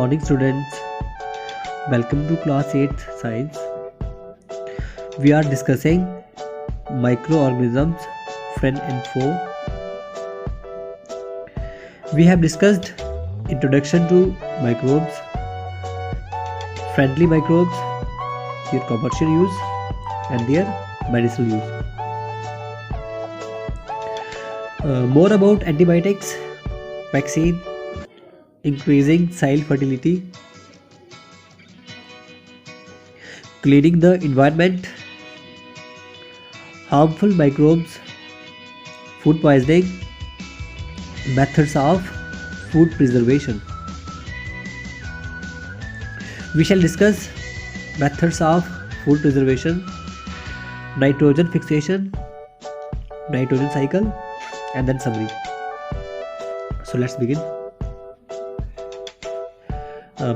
morning, students. Welcome to class 8th science. We are discussing microorganisms, friend and foe. We have discussed introduction to microbes, friendly microbes, their commercial use and their medicinal use. More about antibiotics, vaccine, increasing soil fertility, cleaning the environment, harmful microbes, food poisoning, methods of food preservation. We shall discuss methods of food preservation, nitrogen fixation, nitrogen cycle, and then summary. So let's begin.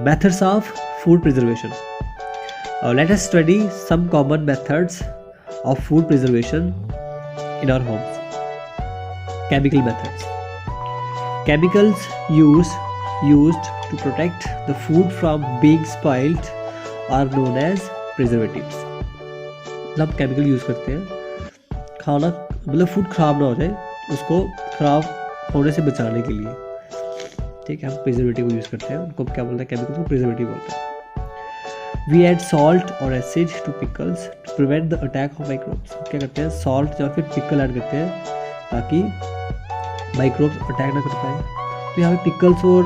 Methods of food preservation. Let us study some common methods of food preservation in our homes. Chemical methods. Chemicals used to protect the food from being spoiled are known as preservatives. मतलब chemical use करते हैं खाना मतलब food खराब ना हो जाए उसको खराब होने से बचाने के लिए, ठीक है, हम प्रिजर्वेटिव को यूज़ करते हैं. उनको क्या बोलते हैं, केमिकल को प्रिजर्वेटिव बोलते हैं. वी एड सॉल्ट और acid to pickles to prevent the attack of microbes. क्या करते हैं, सॉल्ट या फिर पिकल ऐड करते हैं ताकि माइक्रोब्स अटैक ना कर पाए. तो यहाँ पे पिकल्स और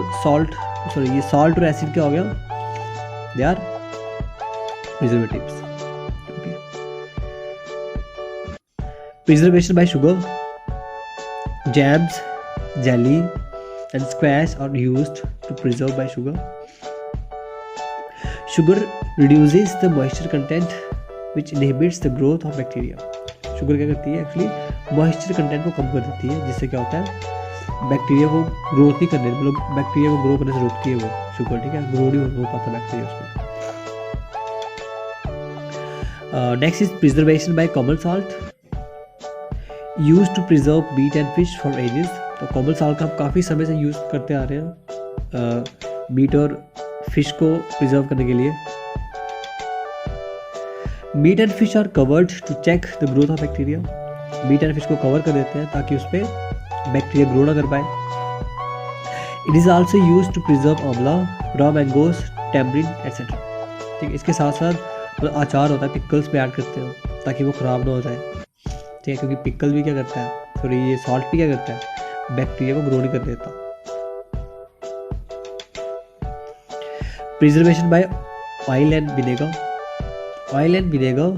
ये सॉल्ट और एसिड क्या हो गया, they are preservatives. Okay. Preservation by sugar. Jams, jelly, and squash are used to preserve by sugar. Sugar reduces the moisture content, which inhibits the growth of bacteria. Sugar क्या करती है, actually moisture content को कम कर देती है, जिससे क्या होता है, बैक्टीरिया को ग्रोथ नहीं करने, मतलब बैक्टीरिया को ग्रो करने से रोकती है वो शुगर, ठीक है, ग्रो नहीं हो पाता बैक्टीरिया उसमें. Next is preservation by common salt. Use to preserve meat and fish for ages. तो कॉमन सॉल्ट का हम काफ़ी समय से यूज़ करते आ रहे हैं मीट और फिश को प्रिजर्व करने के लिए. Meat and fish are covered to check the growth of bacteria. Meat and fish को कवर कर देते हैं ताकि उस पर बैक्टीरिया ग्रो ना कर पाए. It is also use to preserve amla, raw mangoes, tamarind etcetera. ठीक है, इसके साथ साथ तो अचार होता है, पिकल्स पे ऐड करते हैं ताकि वो ख़राब ना हो जाए, ठीक है, क्योंकि पिकल भी क्या करता है, सॉरी ये सॉल्ट भी क्या करता है, बैक्टीरिया को ग्रो नहीं कर देता. Preservation by oil and vinegar. Oil and vinegar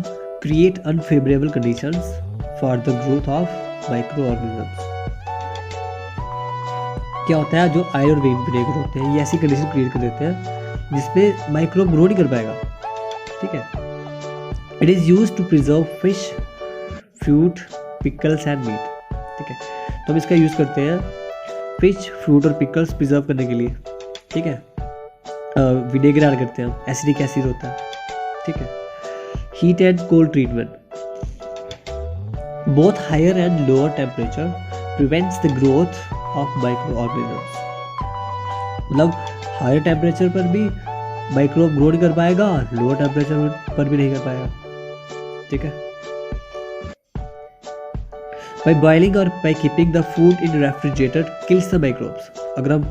create unfavourable conditions for the growth of microorganisms. क्या होता है, जो ऑयल और विनेगर होते हैं ये ऐसी कंडीशन क्रिएट कर देते हैं जिसपे माइक्रोब ग्रो नहीं कर पाएगा, ठीक है. It is use to preserve fish, fruit, pickles and meat. ठीक है, तो हम इसका यूज़ करते हैं फिश, फ्रूट और पिकल्स प्रिजर्व करने के लिए, ठीक है. विनेगर ऐड करते हैं, एसिडिक एसिड होता है, ठीक है. Heat and cold treatment. Both higher and lower temperature prevents the growth of microorganisms. मतलब हायर टेम्परेचर पर भी माइक्रोब ग्रो नहीं कर पाएगा, लोअर टेम्परेचर पर भी नहीं कर पाएगा, ठीक है. By boiling or by keeping the food in refrigerator kills the microbes. अगर हम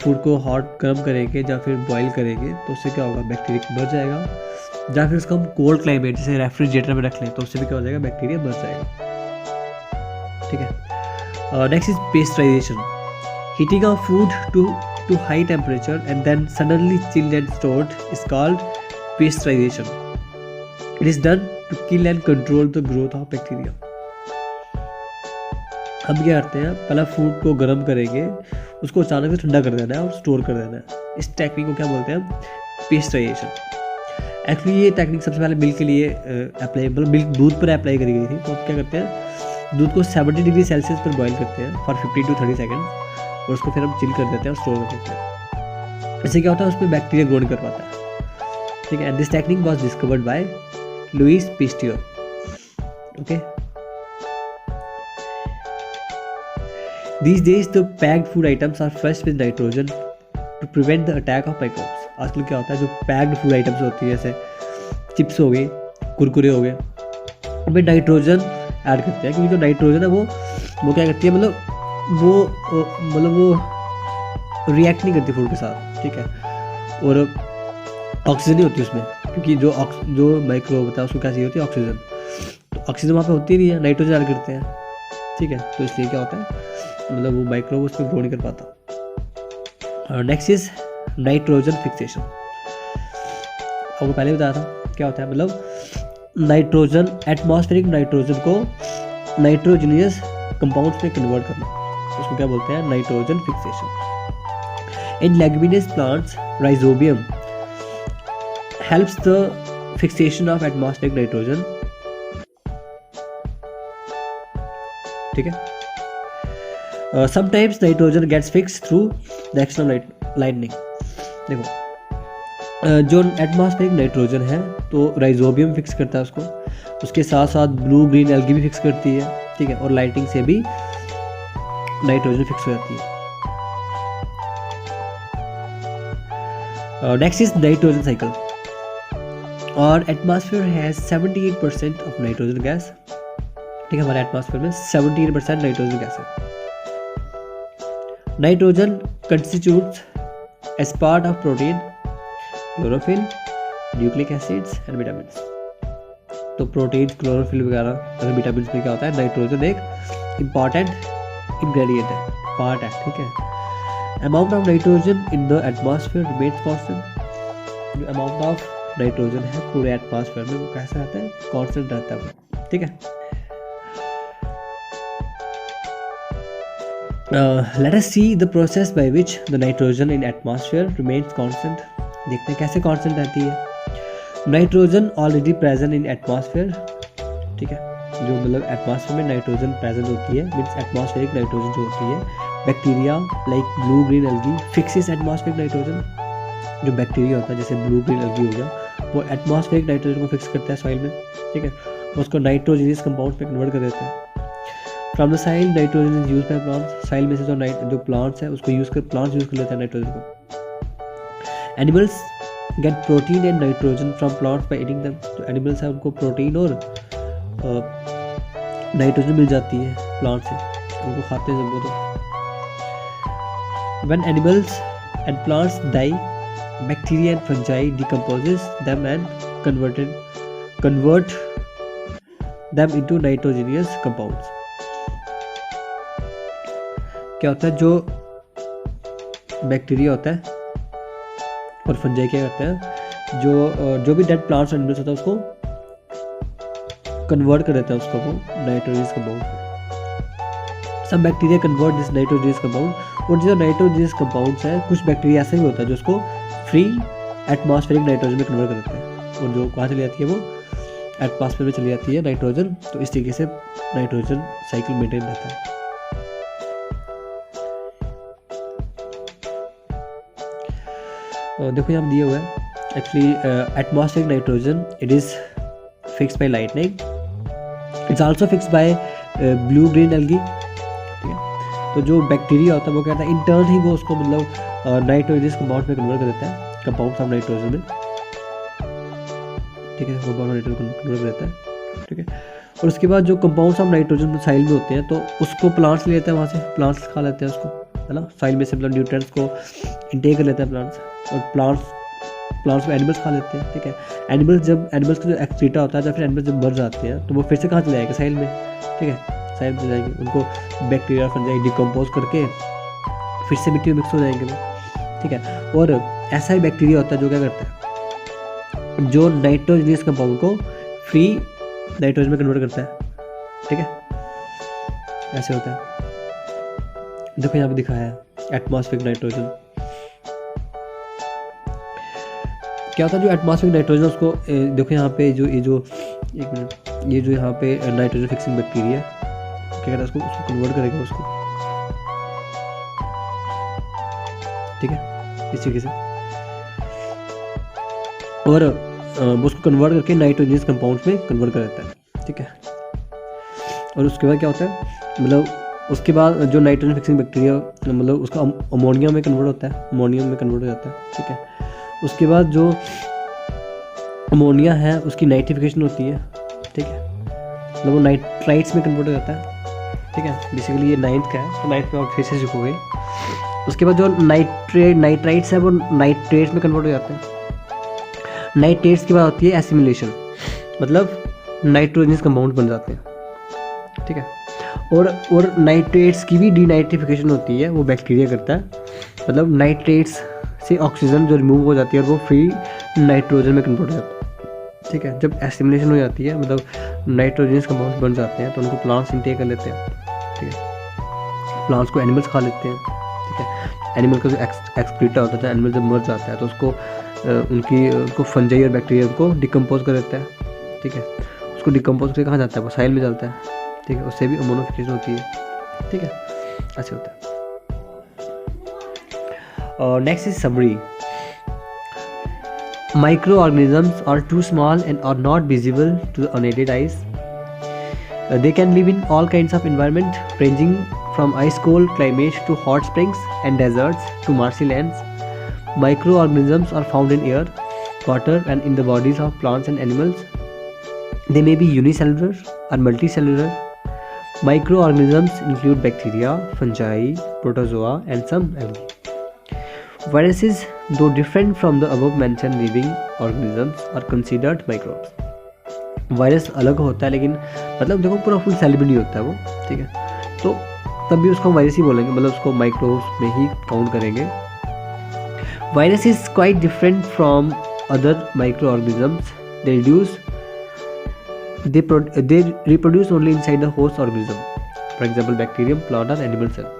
फूड को हॉट गर्म करेंगे या फिर बॉईल करेंगे तो उससे क्या होगा, बैक्टीरिया मर जाएगा. या फिर उसको हम कोल्ड क्लाइमेट जैसे रेफ्रिजरेटर में रख लें तो उससे भी क्या हो जाएगा, बैक्टीरिया मर जाएगा, ठीक है. Next is pasteurisation. Heating of food to high temperature and then suddenly chilled and stored is called pasteurisation. It is done to kill and control the growth of bacteria. हम क्या करते हैं, पहले फूड को गर्म करेंगे, उसको अचानक से ठंडा कर देना है और स्टोर कर देना है. इस टेक्निक को क्या बोलते हैं, पेस्चराइजेशन. एक्चुअली ये टेक्निक सबसे पहले मिल्क के लिए अप्लाईबल, मिल्क दूध पर अप्लाई करी गई थी. तो अब क्या करते हैं, दूध को 70 डिग्री सेल्सियस पर बॉईल करते हैं फॉर 15 to 30 सेकेंड और उसको फिर हम चिल कर देते हैं और स्टोर कर देते हैं. इससे क्या होता है, उसमें बैक्टीरिया ग्रो नहीं कर पाता है, ठीक है. And this technique was discovered by Louis Pasteur. Okay. These days, the packed food items are flushed with nitrogen to prevent the attack of microbes. आजकल क्या होता है, जो पैक्ड फूड आइटम्स होती है जैसे चिप्स हो गए, कुरकुरे हो गए, उनमें नाइट्रोजन ऐड करते हैं, क्योंकि जो नाइट्रोजन है वो क्या करती है, वो रिएक्ट नहीं करती फूड के साथ, ठीक है, और ऑक्सीजन नहीं होती उसमें, क्योंकि जो माइक्रोब होता है उसको क्या चाहिए होती है, ऑक्सीजन। तो ऑक्सीजन वहाँ पे होती नहीं है, नाइट्रोजन ऐड करते हैं, ठीक है, तो इसलिए क्या होता है, मतलब वो माइक्रोब उसमें ग्रो नहीं कर पाता। Next is nitrogen fixation. आपको पहले बताया था क्या होता है, मतलब नाइट्रोजन, एटमॉस्फेरिक नाइट्रोजन को नाइट्रोजनियस कंपाउंड्स में कन्वर्ट करना, उसको क्या बोलते हैं, nitrogen fixation. In leguminous plants rhizobium helps the fixation of atmospheric nitrogen, ठीक है। Sometimes nitrogen gets fixed through the action of lightning. देखो जो एटमॉस्फेरिक नाइट्रोजन है तो राइजोबियम फिक्स करता है उसको, उसके साथ साथ ब्लू ग्रीन एल्गी भी फिक्स करती है, ठीक है, और लाइटिंग से भी नाइट्रोजन फिक्स हो जाती है। Next is nitrogen cycle. और atmosphere has 78% of nitrogen gas, ठीक है, हमारे एटमॉस्फेयर में 78% नाइट्रोजन गैस है। Nitrogen constitutes as part of protein, chlorophyll, nucleic acids and vitamins. तो प्रोटीन, क्लोरोफिल वगैरह और विटामिन्स में क्या होता है, नाइट्रोजन एक इम्पॉर्टेंट इंग्रेडिएंट है, पार्ट है, ठीक है। Amount of nitrogen in the atmosphere remains constant. जो अमाउंट ऑफ नाइट्रोजन है पूरे एटमॉस्फेयर में वो कैसा रहता है, कांस्टेंट रहता है वो, ठीक है। Let us see the process by which the nitrogen in atmosphere remains constant. देखते हैं कैसे कांस्टेंट रहती है। Nitrogen already present in atmosphere, ठीक है, जो मतलब एटमॉस्फेयर में नाइट्रोजन प्रेजेंट होती है, मीन्स एटमॉस्फेरिक नाइट्रोजन जो होती है, bacteria like blue green algae fixes atmospheric nitrogen. जो बैक्टीरिया होता है जैसे ब्लू ग्रीन एल्गी हो गया, वो एटमॉस्फेरिक नाइट्रोजन को फिक्स करता है सॉइल में, ठीक है, उसको नाइट्रोजनियस कंपाउंड में कन्वर्ट कर देते हैं। From the soil nitrogen is use by plants. Soil में से जो प्लांट्स है उसको प्लांट्स यूज कर लेते हैं नाइट्रोजन को। Animals gate protein and nitrogen from plants by eating them. जो एनिमल्स है उनको प्रोटीन और नाइट्रोजन मिल जाती है प्लांट से, उनको खाते हैं जब वो। तो when animals and plants die, bacteria and fungi decomposes them and convert them into nitrogenous compounds. क्या होता है, जो बैक्टीरिया होता है और फंजाई क्या करते हैं, जो भी डेड प्लांट्स एनिमल्स होता है उसको कन्वर्ट कर देता है उसको वो नाइट्रोजनियस कंपाउंड। सब bacteria convert this nitrogenous compound. और जो नाइट्रोजनियस कंपाउंड्स है, कुछ बैक्टीरिया ऐसा भी होता है जो उसको फ्री एटमॉस्फेरिक नाइट्रोजन में कन्वर्ट कर देते हैं, और जो कहाँ चली जाती है, वो एटमॉस्फेयर में चली जाती है नाइट्रोजन। तो इस तरीके से नाइट्रोजन साइकिल मेंटेन रहता है। देखो यहाँ दिया हुआ है, actually atmospheric nitrogen it is fixed by lightning, it's also fixed by blue green algae, ठीक है। तो जो बैक्टीरिया होता है वो क्या होता है, इंटर्न ही वो उसको मतलब नाइट्रोजनियस कंपाउंड में कन्वर्ट कर देता है, कंपाउंड्स ऑफ नाइट्रोजन में, ठीक है, कंपाउंड नाइट्रोजन कन्वर्ट कर देता है, ठीक है। और उसके बाद जो कंपाउंड्स ऑफ नाइट्रोजन साइल में होते हैं तो उसको प्लांट्स ले लेते हैं, वहाँ से प्लांट्स खा लेते हैं उसको, है ना, साइल में से मतलब न्यूट्रिएंट्स को इंटेक कर लेते हैं प्लांट्स, और प्लांट्स को एनिमल्स खा लेते हैं, ठीक है। एनिमल्स का जो एक्सक्रीटा होता है, या फिर एनिमल्स जब मर जाते हैं तो वो फिर से कहाँ चले जाएंगे, साइल में, ठीक है, साइल में चले जाएंगे, उनको बैक्टीरिया फंजाई डिकम्पोज करके फिर से मिट्टी में मिक्स हो जाएंगे वो, ठीक है। और ऐसा ही बैक्टीरिया होता है जो क्या करता है, जो नाइट्रोजनियस कंपाउंड को फ्री नाइट्रोजन में कन्वर्ट करता है, ठीक है, ऐसे होता है। देखो यहाँ पे दिखाया है एटमॉस्फेरिक नाइट्रोजन क्या होता है। जो एटमॉस्फेरिक नाइट्रोजन उसको देखो यहाँ पे जो एक मिनट, ये जो यहाँ पे नाइट्रोजन फिक्सिंग बैक्टीरिया क्या कहता है, उसको कन्वर्ट करेगा उसको, ठीक है, इस तरीके से, और वो उसको कन्वर्ट करके नाइट्रोजनियस कंपाउंड्स में कन्वर्ट कर देता है, ठीक है। और उसके बाद क्या होता है, मतलब उसके बाद जो नाइट्रोजन फिक्सिंग बैक्टीरिया मतलब उसका अमोनिया में कन्वर्ट होता है, अमोनियम में कन्वर्ट हो जाता है, ठीक है। उसके बाद जो अमोनिया है उसकी नाइट्रिफिकेशन होती है, ठीक है, मतलब वो नाइट्राइट्स में कन्वर्ट हो जाता है, ठीक है। बेसिकली ये 9th का है, तो 9th में आप फिर से सीखोगे। उसके बाद जो नाइट्राइट्स है वो नाइट्रेट्स में कन्वर्ट हो जाते हैं। नाइट्रेट्स के बाद होती है एसिमिलेशन, मतलब नाइट्रोजनस कंपाउंड बन जाते हैं, ठीक है। और नाइट्रेट्स की भी डीनाइट्रिफिकेशन होती है, वो बैक्टीरिया करता है, मतलब नाइट्रेट्स से ऑक्सीजन जो रिमूव हो जाती है और वो फ्री नाइट्रोजन में कन्वर्ट हो जाता है, ठीक है। जब एसिमिलेशन हो जाती है मतलब नाइट्रोजनस कंपाउंड बन जाते हैं तो उनको प्लांट्स इनटेक कर लेते हैं, ठीक है। प्लांट्स को एनिमल्स खा लेते हैं, ठीक है। एनिमल का जो एक्सक्रीटा होता है, एनिमल जब मर जाता है तो उसको फंजाई और बैक्टीरिया उनको डिकम्पोज कर देता है, ठीक है। उसको डिकम्पोज करके कहाँ जाता है, वो साइल में जाता है, ठीक है। उससे भी अमोनिफिकेशन होती है, ठीक है, ऐसे होता है। और next is summary. Microorganisms are too small and are not visible to the unaided eyes. They can live in all kinds of environment, ranging from ice-cold climates to hot springs and deserts to marshy lands. Microorganisms are found in air, water, and in the bodies of plants and animals. They may be unicellular or multicellular. Microorganisms include bacteria, fungi, protozoa, and some algae. Viruses, though different from the above mentioned living organisms, are considered microbes. Virus अलग होता है लेकिन मतलब देखो पूरा full sell भी नहीं होता है वो, ठीक है, तो तब भी उसको वायरस ही बोलेंगे, मतलब उसको माइक्रोब्स में ही काउंट करेंगे। Virus is quite different from other micro organisms. They reproduce only inside the host organism, for example bacterium, plant or animal cell.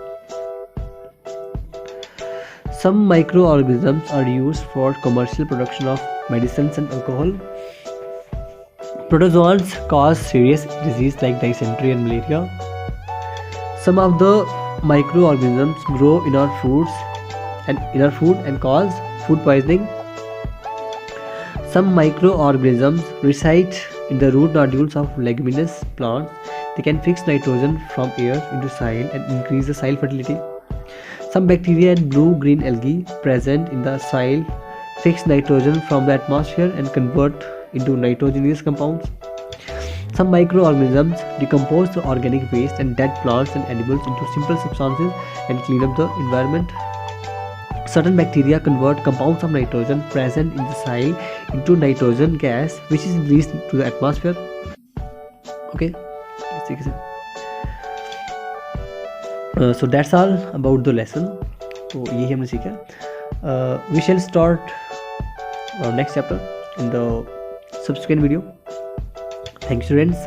Some microorganisms are used for commercial production of medicines and alcohol. Protozoans cause serious disease like dysentery and malaria. Some of the microorganisms grow in our food and cause food poisoning. Some microorganisms reside in the root nodules of leguminous plants. They can fix nitrogen from air into soil and increase the soil fertility. Some bacteria and blue-green algae present in the soil fix nitrogen from the atmosphere and convert into nitrogenous compounds. Some microorganisms decompose the organic waste and dead plants and animals into simple substances and clean up the environment. Certain bacteria convert compounds of nitrogen present in the soil into nitrogen gas, which is released to the atmosphere. Okay, so that's all about the lesson. तो यही हमने सीखा. We shall start our next chapter in the subsequent video. Thank you, students.